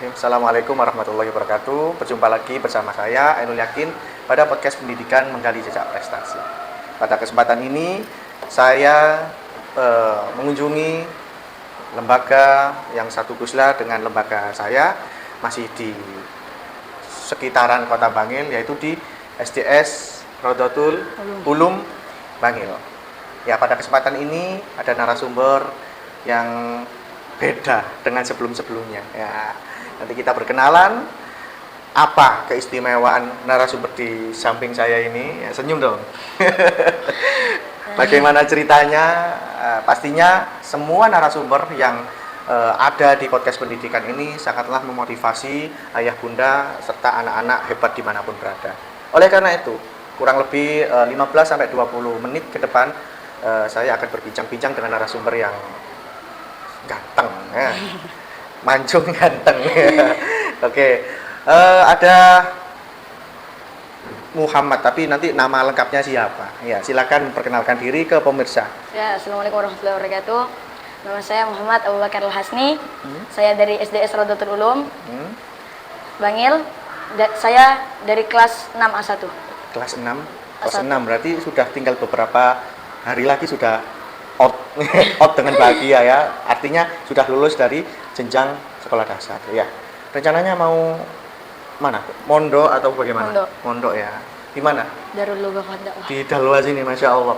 Bismillahirrahmanirrahim. Assalamualaikum warahmatullahi wabarakatuh. Berjumpa lagi bersama saya, Ainul Yakin, pada podcast pendidikan menggali jejak prestasi. Pada kesempatan ini, saya mengunjungi lembaga yang satu gusla dengan lembaga saya, masih di sekitaran Kota Bangil, yaitu di SDS Rodotul Ulum Bangil. Ya, pada kesempatan ini ada narasumber yang beda dengan sebelum-sebelumnya. Ya, nanti kita berkenalan. Apa keistimewaan narasumber di samping saya ini? Ya, senyum dong. Bagaimana ceritanya? Pastinya semua narasumber yang ada di podcast pendidikan ini sangatlah memotivasi ayah bunda serta anak-anak hebat dimanapun berada. Oleh karena itu, kurang lebih 15-20 menit ke depan saya akan berbincang-bincang dengan narasumber yang ganteng, ya. Mancung ganteng. Oke, ada Muhammad, tapi nanti nama lengkapnya siapa? Ya, silakan perkenalkan diri ke pemirsa. Ya, Assalamualaikum warahmatullahi wabarakatuh. Nama saya Muhammad Abu Bakar Al-Hasni. Saya dari SDS Rodotul Ulum Bangil. Saya dari kelas 6 A1. Kelas 6? Kelas 6 berarti sudah tinggal beberapa hari lagi sudah out dengan bahagia ya. Artinya sudah lulus dari jenjang sekolah dasar. Ya. Rencananya mau mana? Mondok atau bagaimana? Mondok ya. Di mana? Darul Lugah Dakwah. Di Dalwa sini, Masya Allah.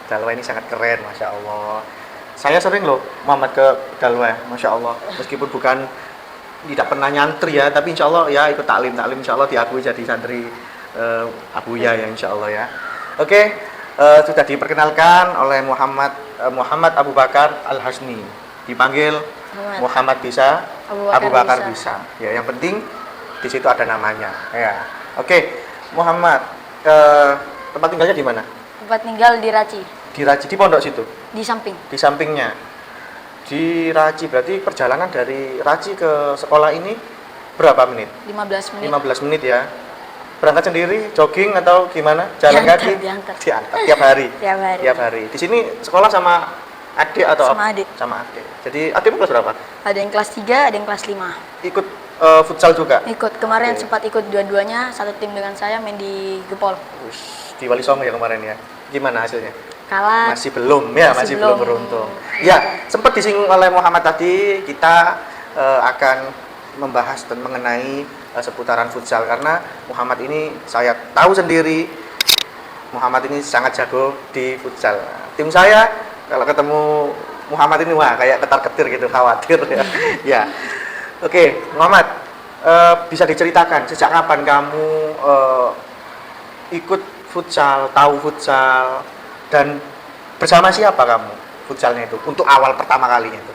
Dalwa ini sangat keren, Masya Allah. Saya sering loh Muhammad ke Dalwa, Masya Allah. Meskipun bukan tidak pernah nyantri ya, tapi insya Allah ya ikut taklim insya Allah diakui jadi santri Abuya ya insya Allah ya. Oke, sudah diperkenalkan oleh Muhammad Abu Bakar Al-Hasni. Dipanggil Muhammad bisa, Abu Bakar bisa. Ya, yang penting di situ ada namanya. Ya. Oke, Muhammad, tempat tinggalnya di mana? Tempat tinggal di Raci. Di Raci, di pondok situ? Di samping. Di sampingnya. Di Raci, berarti perjalanan dari Raci ke sekolah ini berapa menit? 15 menit. 15 menit ya. Berangkat sendiri, jogging atau gimana? Jalan kaki? Diantar. Tiap hari. Tiap hari. Di sini sekolah sama adik atau sama adik? Sama adik. Jadi adikmu kelas berapa? Ada yang kelas 3, ada yang kelas 5. Ikut futsal juga? Ikut. Kemarin Oke. sempat ikut dua-duanya, satu tim dengan saya main di Gepol. Di Wali Songo ya kemarin ya. Gimana hasilnya? Kalah. Masih belum ya, masih belum beruntung. Ya, sempat disinggung oleh Muhammad tadi, kita akan membahas dan mengenai seputaran futsal karena Muhammad ini saya tahu sendiri Muhammad ini sangat jago di futsal. Tim saya kalau ketemu Muhammad ini wah kayak ketar-ketir gitu, khawatir ya. Ya. Oke, Muhammad, bisa diceritakan sejak kapan kamu ikut futsal, tahu futsal, dan bersama siapa kamu futsalnya itu untuk awal pertama kalinya itu?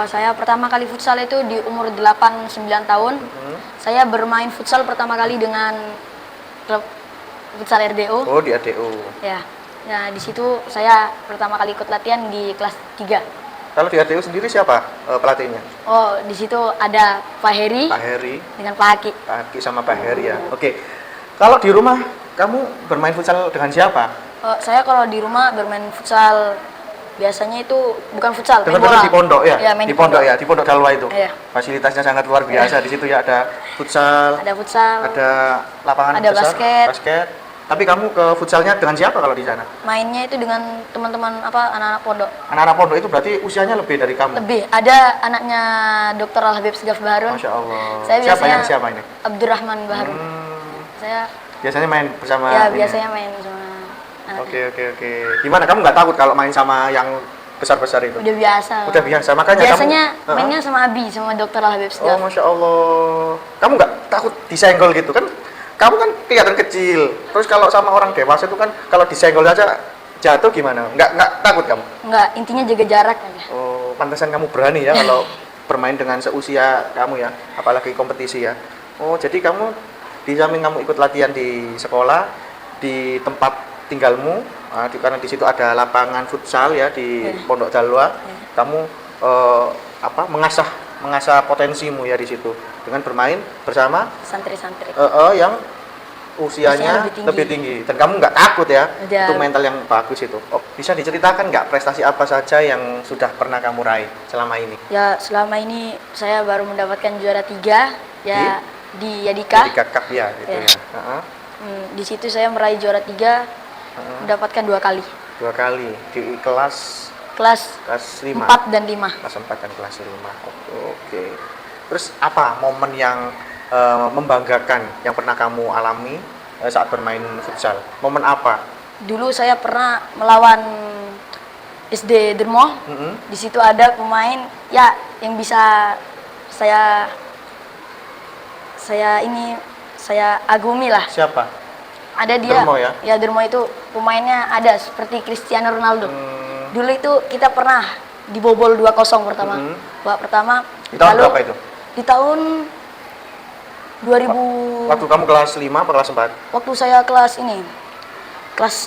Saya pertama kali futsal itu di umur 8-9 tahun. Saya bermain futsal pertama kali dengan klub futsal RDO. Oh, di RDO. Ya. Nah, di situ saya pertama kali ikut latihan di kelas 3. Kalau di RDO sendiri siapa pelatihnya? Oh, di situ ada Pak Heri. Pak Heri. Dengan Pak Haki. Pak Haki sama Pak Heri ya. Oke. Kalau di rumah kamu bermain futsal dengan siapa? Saya kalau di rumah bermain futsal biasanya itu bukan futsal, main Dengar-dengar bola. di pondok ya? Ya, main di pondok ya, di pondok Dalwa itu. Iya. Fasilitasnya sangat luar biasa. Di situ ya ada futsal, Ada futsal, ada lapangan ada besar, basket. Tapi kamu ke futsalnya dengan siapa kalau di sana? mainnya itu dengan teman-teman anak-anak pondok. Anak-anak pondok itu berarti usianya lebih dari kamu. Lebih, ada anaknya Dr. Al Habib Segaf Baharun. Masya Allah. Saya biasanya Siapa ini? Abdurrahman Baharun. Saya Biasanya main bersama. ya ini. biasanya main sama anaknya. Oke. Gimana kamu nggak takut kalau main sama yang besar-besar itu? Udah biasa. Udah biasa. Makanya Biasanya kamu, mainnya sama Abi, sama Dr. Al Habib Oh, Segaf. Masya Allah. Kamu nggak takut disenggol gitu kan? Kamu kan kelihatan kecil. Terus kalau sama orang dewasa itu kan kalau disenggol aja jatuh gimana? Nggak takut kamu? Enggak, intinya jaga jarak aja. Oh, pantesan kamu berani ya kalau bermain dengan seusia kamu ya, apalagi kompetisi ya. Oh, jadi kamu di samping kamu ikut latihan di sekolah, di tempat tinggalmu, karena di situ ada lapangan futsal ya di Pondok Dalwa. Kamu mengasah potensimu ya di situ dengan bermain bersama Santri-santri. yang usianya Usianya lebih tinggi. Dan kamu nggak takut ya? Tidak. Itu mental yang bagus itu. Oh, bisa diceritakan nggak prestasi apa saja yang sudah pernah kamu raih selama ini? Ya, selama ini saya baru mendapatkan juara 3 ya di Yadika. Jadi kakak ya gitu Ya. ya. Heeh. Di situ saya meraih juara 3, mendapatkan 2 kali. 2 kali di kelas Kelas 5. 4 dan 5. Kelas 4 dan kelas 5. Oke. Terus apa momen yang membanggakan yang pernah kamu alami saat bermain futsal? Momen apa? Dulu saya pernah melawan SD Dermo. Di situ ada pemain ya yang bisa saya agumi lah. Siapa? Ada dia. Dermo ya? Ya, Dermo itu pemainnya ada seperti Cristiano Ronaldo. Dulu itu kita pernah dibobol 2-0 pertama. Babak pertama. Di tahun berapa itu? Di tahun 2000. Waktu kamu kelas 5 atau kelas 4? Waktu saya kelas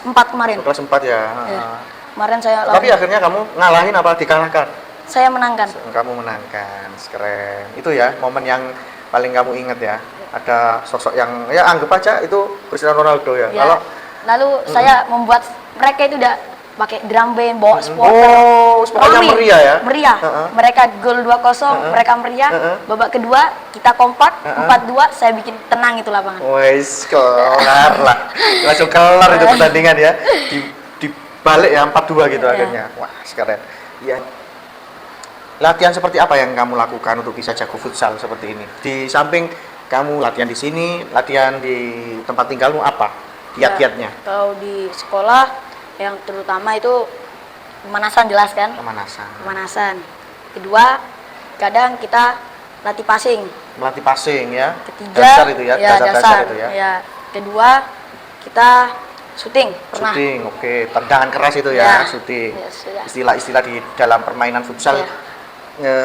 4 kemarin. Kelas 4 ya. Ya. Kemarin saya Tapi lawan. akhirnya kamu ngalahin apa dikalahkan? Saya menangkan. Kamu menangkan, keren. Itu ya momen yang paling kamu ingat ya. Ada sosok yang ya anggap aja itu Cristiano Ronaldo ya. Ya. Lalu saya membuat mereka itu udah pakai drum band, bawa supporter. Oh, pokoknya Rame. meriah ya. Meriah. Mereka gol 2-0, mereka meriah. Babak kedua kita kompak, 4-2, saya bikin tenang itu lapangan. Wes, kelar lah. Langsung kelar itu pertandingan ya. Dibalik ya 4-2 gitu akhirnya. Wah, keren. Iya. Latihan seperti apa yang kamu lakukan untuk bisa jago futsal seperti ini? Di samping kamu latihan di sini, latihan di tempat tinggalmu apa? Kiat-kiatnya? Kalau di sekolah yang terutama itu pemanasan jelas kan? Pemanasan. Kedua, kadang kita latih passing. Melatih passing ya. Ketiga, dasar itu ya, dasar itu ya. Ya. Kedua, kita syuting. Pernah. Syuting, oke. Tendangan keras itu ya, Ya. syuting. Ya, sudah. Istilah-istilah di dalam permainan futsal Ya.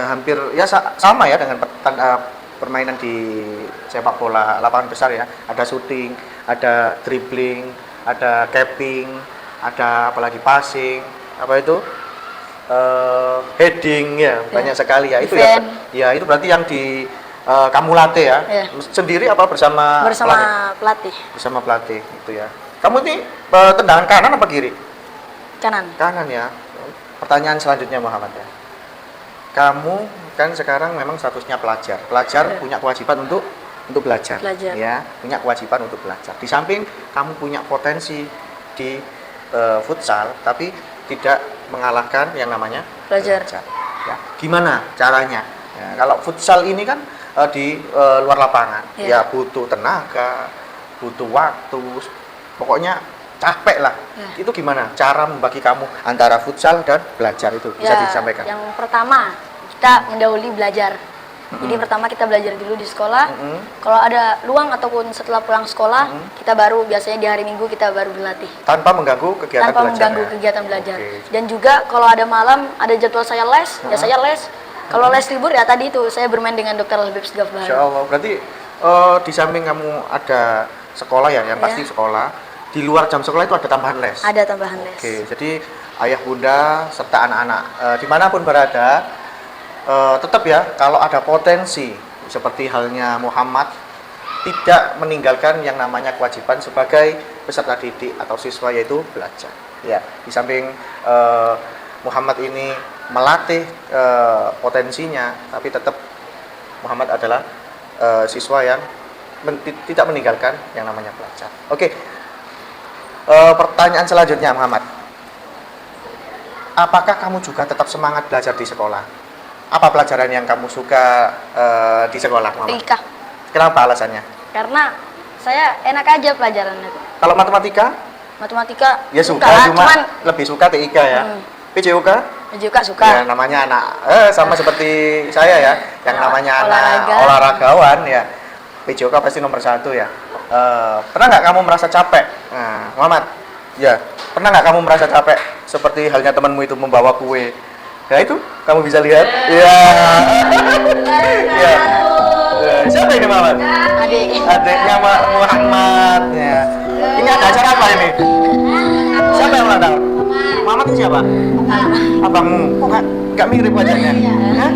hampir ya sama ya dengan permainan di sepak bola lapangan besar ya. Ada syuting, ada dribbling, ada capping, ada apalagi passing, apa itu heading ya, banyak sekali ya. Itu ya, ya itu berarti yang di kamu latih ya. Ya. Sendiri apa bersama pelatih? Bersama pelatih itu ya. Kamu ini tendangan kanan apa kiri? Kanan ya. Pertanyaan selanjutnya Muhammad ya. Kamu kan sekarang memang statusnya pelajar. Pelajar punya kewajiban untuk belajar. Ya, punya kewajiban untuk belajar. Di samping kamu punya potensi di futsal, tapi tidak mengalahkan yang namanya belajar. Ya, gimana caranya? Ya, kalau futsal ini kan di luar lapangan, ya butuh tenaga, butuh waktu, pokoknya capek lah. Itu gimana cara membagi kamu antara futsal dan belajar itu bisa disampaikan? Yang pertama kita mendahului belajar. Jadi pertama kita belajar dulu di sekolah. Kalau ada luang ataupun setelah pulang sekolah, kita baru biasanya di hari Minggu kita baru berlatih. Tanpa mengganggu kegiatan belajar. Dan juga kalau ada malam ada jadwal saya les, ya saya les. Kalau les libur ya tadi itu saya bermain dengan Dr. Habib Segaf Bahar. Insya Allah. Berarti di samping kamu ada sekolah ya, yang pasti sekolah. Di luar jam sekolah itu ada tambahan les? Ada tambahan les. Oke, jadi ayah bunda serta anak-anak dimanapun berada, tetap ya kalau ada potensi seperti halnya Muhammad, tidak meninggalkan yang namanya kewajiban sebagai peserta didik atau siswa, yaitu belajar. Ya, di samping Muhammad ini melatih potensinya, tapi tetap Muhammad adalah siswa yang tidak meninggalkan yang namanya belajar. Oke. Pertanyaan selanjutnya Muhammad, apakah kamu juga tetap semangat belajar di sekolah? Apa pelajaran yang kamu suka di sekolah Muhammad? TIK. Kenapa alasannya? Karena saya enak aja pelajarannya. Kalau matematika? Matematika Ya suka, cuman lebih suka TIK ya. PJOK? PJOK suka. Ya namanya anak sama seperti saya ya, yang namanya anak olahragawan ya. PJOK pasti nomor 1 ya. Pernah nggak kamu merasa capek? Nah, Muhammad, ya pernah nggak kamu merasa capek seperti halnya temanmu itu membawa kue? Ya itu kamu bisa lihat. Ya. Ya. Siapa ini Muhammad? Adiknya Muhammad. Ya. Ini ada acara apa ini? Siapa yang ulang tahun? Muhammad itu siapa? Abangmu. Kok nggak mirip wajahnya? Hah?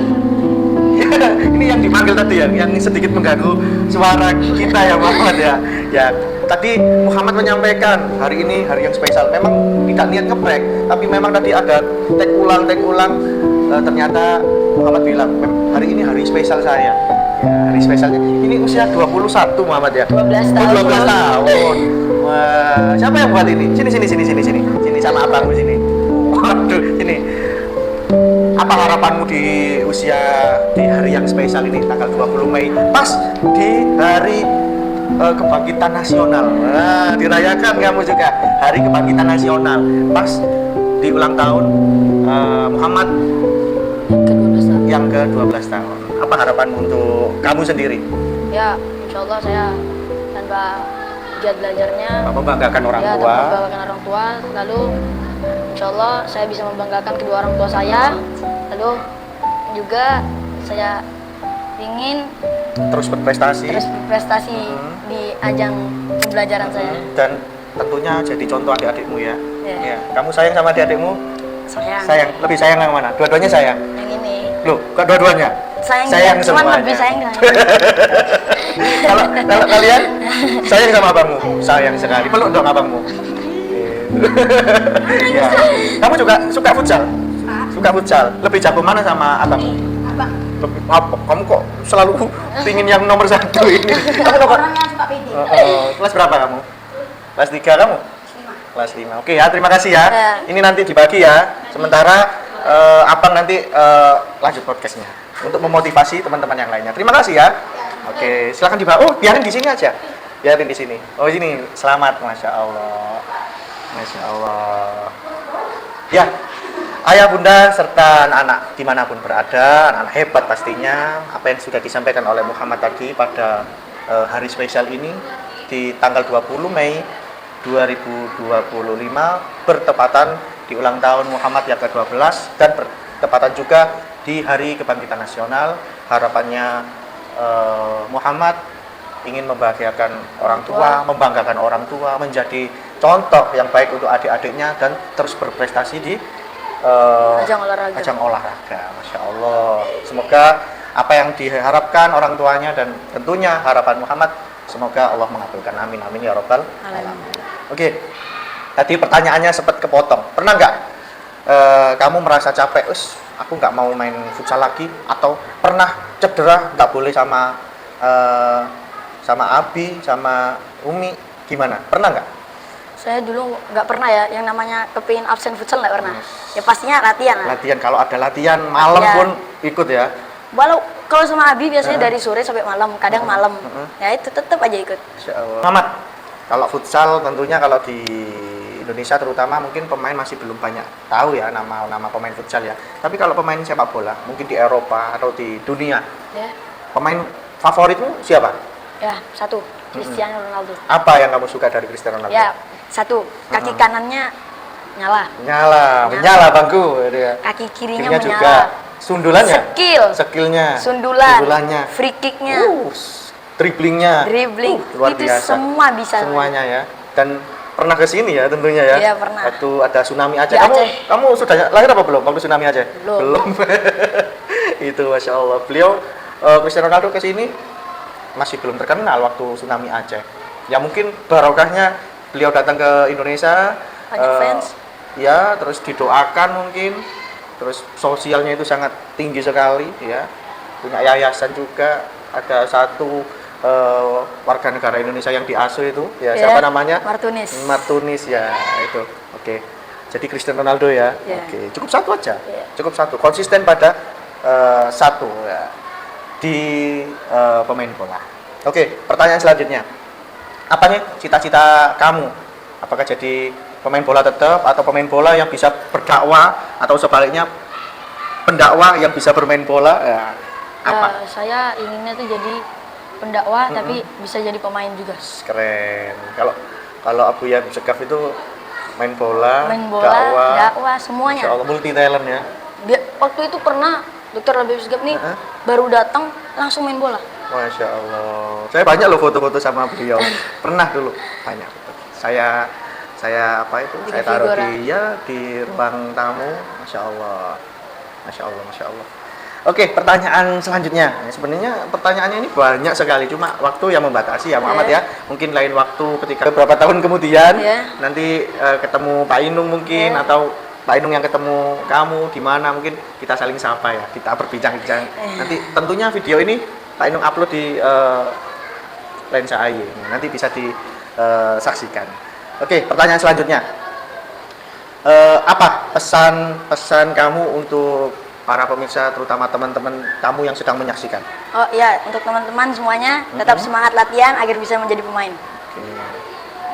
Ini yang dipanggil tadi ya, yang sedikit mengganggu suara kita ya Muhammad ya. Ya, tadi Muhammad menyampaikan hari ini hari yang spesial. Memang tidak niat ngebrek, tapi memang tadi ada take ulang. Ternyata Muhammad bilang hari ini hari spesial saya. Ya, hari spesialnya. Ini usia 21 Muhammad ya. 12 tahun. 12 tahun. Wah, siapa yang buat ini? Sini sama abangmu sini. Waduh, sini. Apa harapanmu di hari yang spesial ini tanggal 20 Mei pas di hari kebangkitan nasional. Nah, dirayakan kamu juga hari kebangkitan nasional pas di ulang tahun Muhammad yang ke-12 tahun. Apa harapanmu untuk kamu sendiri? Ya, insya Allah saya tanpa giat belajarnya Membanggakan orang ya, tua. membanggakan orang tua. Lalu insya Allah saya bisa membanggakan kedua orang tua saya. Lalu juga saya ingin Terus berprestasi. di ajang pembelajaran saya. Dan tentunya jadi contoh adik-adikmu ya. Ya. Ya. Kamu sayang sama adik-adikmu? Sayang. Lebih sayang yang mana? Dua-duanya sayang? Yang ini. Loh, kok dua-duanya? Sayang cuman semuanya. lebih sayang dengan Kalau kalian sayang sama abangmu? Sayang sekali. Peluk dong abangmu. Ya. Kamu juga suka futsal? Suka futsal. Lebih jago mana sama abangmu? Apa? Kamu kok selalu pingin yang nomor 1 ini? Kamu nomor? Kelas berapa kamu? Kelas 3 kamu? Kelas 5. Oke ya, terima kasih ya. Ya. Ini nanti dibagi ya. Sementara abang nanti lanjut podcastnya untuk memotivasi teman-teman yang lainnya. Terima kasih ya. Oke, silakan dibawa. Oh, biarin di sini aja. Biarin di sini. Oh, sini. Selamat, masya Allah. Masya Allah. Ya, ayah bunda serta anak-anak dimanapun berada, anak hebat pastinya. Apa yang sudah disampaikan oleh Muhammad tadi pada hari spesial ini di tanggal 20 Mei 2025 bertepatan di ulang tahun Muhammad yang ke-12 dan bertepatan juga di hari kebangkitan nasional. Harapannya Muhammad ingin membahagiakan orang tua, membanggakan orang tua, menjadi contoh yang baik untuk adik-adiknya dan terus berprestasi di ajang olahraga. Masya Allah. Semoga apa yang diharapkan orang tuanya dan tentunya harapan Muhammad, semoga Allah mengabulkan. Amin amin ya robbal alamin. Oke, tadi pertanyaannya sempat kepotong. Pernah nggak kamu merasa capek? Aku nggak mau main futsal lagi, atau pernah cedera nggak boleh sama Abi, sama Umi, gimana? Pernah nggak? Saya dulu nggak pernah ya, yang namanya kepingin absen futsal nggak pernah. Ya pastinya latihan. Latihan, kalau ada latihan malam pun ikut ya? Kalau sama Abi biasanya dari sore sampai malam, kadang malam. Ya itu tetap aja ikut. Insya Allah. Muhammad, kalau futsal tentunya kalau di Indonesia terutama mungkin pemain masih belum banyak tahu ya nama pemain futsal ya. Tapi kalau pemain sepak bola, mungkin di Eropa atau di dunia, Ya. pemain favoritmu siapa? Ya, satu, Cristiano Ronaldo. Apa yang kamu suka dari Cristiano Ronaldo? Ya, satu, kaki kanannya nyala. Menyala bangku. Ya. Kaki kirinya Kirinya menyala. juga. Sundulannya? Skillnya. Sundulannya. Free kicknya. Driblingnya. Luar itu biasa. semua bisa. Semuanya ya. Dan pernah ke sini ya tentunya ya? Iya, pernah. Waktu ada tsunami Aceh. Di Aceh. Kamu sudah lahir apa belum waktu tsunami Aceh? Belum. Itu Masya Allah. Beliau Cristiano Ronaldo ke sini masih belum terkenal waktu tsunami Aceh. Ya mungkin barokahnya beliau datang ke Indonesia. Banyak fans. Ya, terus didoakan mungkin. Terus sosialnya itu sangat tinggi sekali ya. Punya yayasan juga. Ada satu warga negara Indonesia yang diasuh itu ya, siapa namanya? Martunis ya, itu. Oke. Jadi Cristiano Ronaldo ya. Oke, cukup satu aja. Cukup satu, konsisten pada satu ya, di pemain bola. Oke, pertanyaan selanjutnya. Apa nih cita-cita kamu? Apakah jadi pemain bola tetap atau pemain bola yang bisa berdakwah, atau sebaliknya pendakwah yang bisa bermain bola? Ya, apa? Saya inginnya tuh jadi pendakwah tapi bisa jadi pemain juga. Keren. Kalau Abu Yahya Segaf itu main bola, dakwah semuanya. Insya Allah multi talent ya. Waktu itu pernah Dr. Habib Segaf nih baru datang langsung main bola. Masya Allah. Saya banyak loh foto-foto sama beliau. Pernah dulu banyak. Saya apa itu? Saya taruh di ruang tamu. Masya Allah. Oke, pertanyaan selanjutnya. Sebenarnya pertanyaannya ini banyak sekali, cuma waktu yang membatasi ya Muhammad ya. Mungkin lain waktu ketika beberapa tahun kemudian nanti ketemu Pak Inung mungkin atau Pak Inung yang ketemu kamu di mana, mungkin kita saling sapa ya, kita berbincang-bincang. Nanti tentunya video ini Pak Inung upload di Lensa AY. Nanti bisa disaksikan. Oke, pertanyaan selanjutnya. Apa pesan kamu untuk para pemirsa, terutama teman-teman kamu yang sedang menyaksikan? Oh iya, untuk teman-teman semuanya tetap semangat latihan agar bisa menjadi pemain. Oke.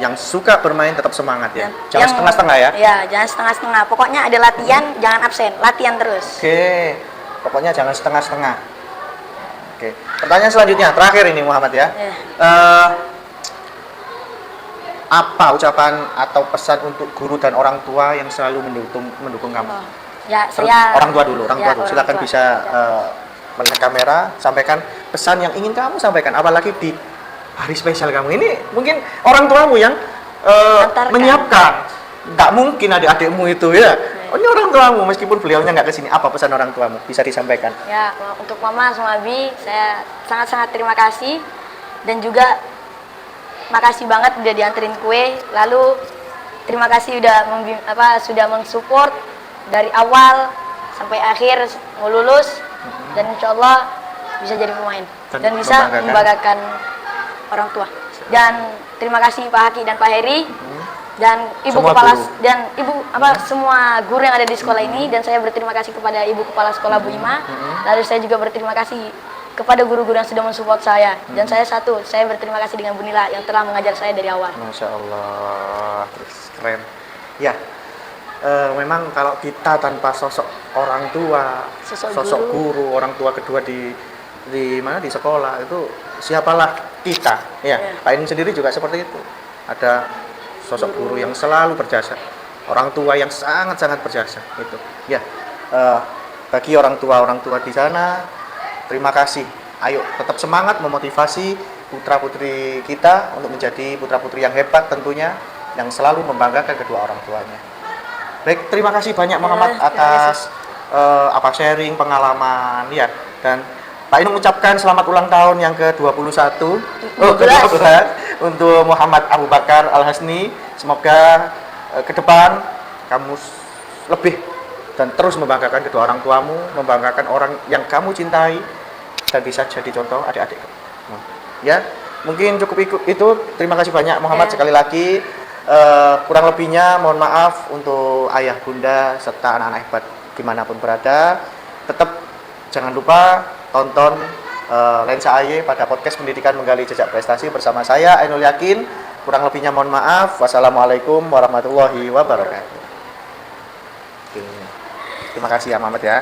Yang suka bermain tetap semangat ya. Jangan setengah-setengah ya. Iya, jangan setengah-setengah. Pokoknya ada latihan, jangan absen. Latihan terus. Oke. Pokoknya jangan setengah-setengah. Oke. Pertanyaan selanjutnya, terakhir ini Muhammad ya. Apa ucapan atau pesan untuk guru dan orang tua yang selalu mendukung kamu? Ya, saya orang tua dulu. Silakan tua. bisa melihat kamera, sampaikan pesan yang ingin kamu sampaikan, apalagi di hari spesial kamu ini. Mungkin orang tuamu yang menyiapkan. Nggak mungkin adik-adikmu itu ya. Oh, ini orang tuamu, meskipun beliaunya nggak kesini. Apa pesan orang tuamu? Bisa disampaikan. Ya, untuk Mama sama Abi, saya sangat-sangat terima kasih. Dan juga makasih banget udah dianterin kue. Lalu terima kasih sudah mensupport dari awal sampai akhir mau lulus, dan insya Allah bisa jadi pemain dan bisa membanggakan orang tua. Dan terima kasih Pak Haki dan Pak Heri dan ibu semua kepala guru. Dan ibu semua guru yang ada di sekolah ini. Dan saya berterima kasih kepada ibu kepala sekolah Bu Ima. Lalu saya juga berterima kasih kepada guru-guru yang sudah mensupport saya. Dan saya berterima kasih dengan Bu Nila yang telah mengajar saya dari awal. Masya Allah, keren. Ya, memang kalau kita tanpa sosok orang tua, sosok guru, orang tua kedua di sekolah itu, siapalah kita? Ya, Pak Inung sendiri juga seperti itu. Ada sosok guru yang selalu berjasa, orang tua yang sangat-sangat berjasa. Itu. Ya, bagi orang tua di sana, terima kasih. Ayo tetap semangat memotivasi putra-putri kita untuk menjadi putra-putri yang hebat tentunya, yang selalu membanggakan kedua orang tuanya. Baik, terima kasih banyak Muhammad atas sharing pengalaman ya. Dan Pak Inung mengucapkan selamat ulang tahun yang ke-21 untuk Muhammad Abu Bakar Al-Hasni. Semoga ke depan kamu lebih dan terus membanggakan kedua orang tuamu, membanggakan orang yang kamu cintai, dan bisa jadi contoh adik-adik. Ya, mungkin cukup itu. Terima kasih banyak Muhammad sekali lagi. Kurang lebihnya mohon maaf untuk ayah bunda serta anak-anak hebat dimanapun berada. Tetap jangan lupa tonton Lensa AY pada podcast Pendidikan Menggali Jejak Prestasi bersama saya Ainul Yakin. Kurang lebihnya mohon maaf. Wassalamualaikum warahmatullahi wabarakatuh. Terima kasih ya Muhammad ya.